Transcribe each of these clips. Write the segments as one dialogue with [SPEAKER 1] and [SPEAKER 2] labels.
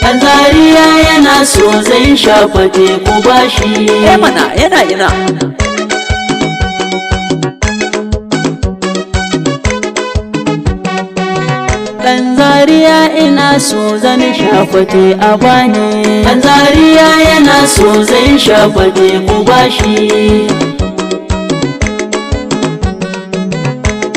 [SPEAKER 1] Ɗan Zaria yana so zai shafa teku bashi.
[SPEAKER 2] mana yana
[SPEAKER 1] Ɗan Zaria ina so zan shafa te a bani. Ɗan Zaria yana so zai shafa teku bashi.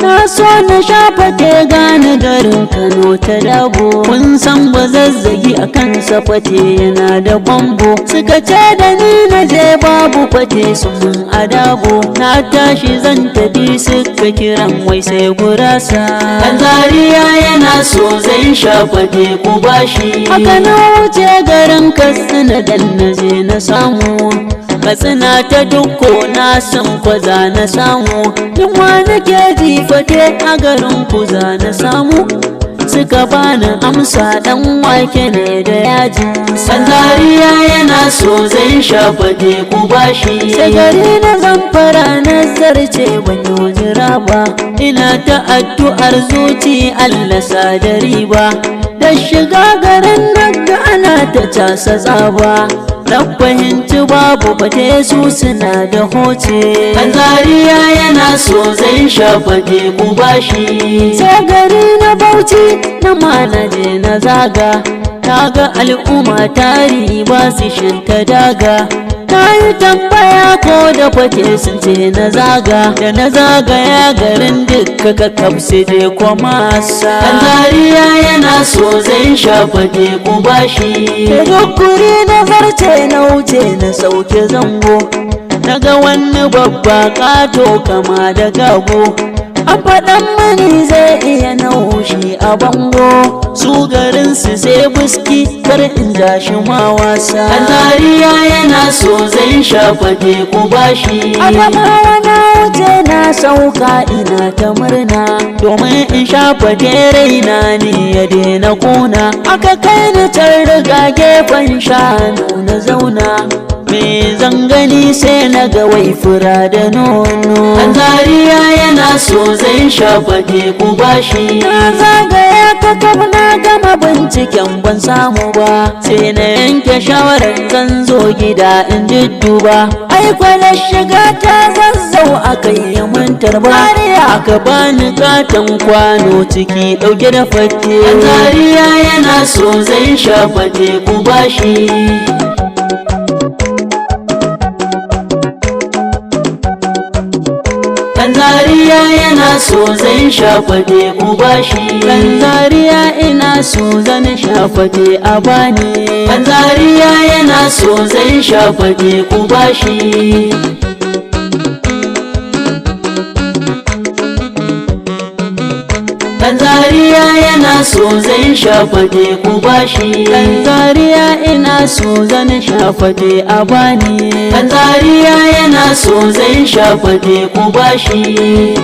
[SPEAKER 1] Na so na shafa te gane garin Kano ta Dabo. Kun san ba zazzagi a kansa fate yana da kwambo. Suka ce da ni na je babu fate sun adago. Na tashi zan tafi suka kiran wai sai gurasa. Ɗan Zaria yana so zai shafa teku bashi. Haka na wuce garin Katsina dan na je na samu. Katsina ta dukko na san kwaza na samu. Yunwa nake jifate a garin kuza na samu. Suka bani amsa dan wake ne da yaji. Ɗan Zaria yana so zai shafa teku bashi. Sai gari na Zamfara na zarce ban yi jira ba. Ina ta addu'ar zuci Allah sa da riba. Da shiga garin nan ga ana ta casa tsaba. Na fahimci babu fate su suna da hoce. Ɗan Zaria yana so zai shafa teku bashi. Sai gari na Bauchi na manaje na zaga. Na ga al'umma tari ba su shinta daga. Na yi tambaya ko da fate sun ce na zaga. Da na zagaya garin dukka ka kafsi je kwamasa. Ɗan Zaria yana so zai shafa teku bashi. Da dukuri na zarce na wuce na sauke zango. Naga wani babba kato kama da gago. An faɗan mani zai iya naushi a bango. Su garinsu sai buski kar in ja shi ma wasa. Ɗan Zaria yana so zai shafa teku bashi. Adamawa na wuce na sauka ina ta murna. Domin in shafa raina ne ya daina kuna. Aka kai ni can riga gefen shanu na zauna. Me zan gani sai na ga wai fura da nono. Ɗan Zaria yana so zai shafa teku bashi. Na zagaya kakaf na gama binciken ban samu ba. Sai na yanke shawarar zan zo gida in dudduba. Ai na shiga ta Zazzau aka yi min tarba. Aka bani katon kwano ciki ɗauke da fate. Ɗan Zaria yana so zai shafa teku bashi. Ɗan Zaria yana so zai shafa teku bashi. Ɗan Zaria ina so zan shafa te a bani. Ɗan Zaria yana so zai shafa teku bashi. Ɗan Zaria yana so zai shafa teku bashi. Ɗan Zaria ina so zan shafa te a bani. Ɗan Zaria yana so zai shafa teku bashi.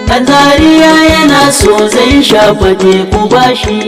[SPEAKER 1] Ɗan Zaria yana so zai shafa teku bashi.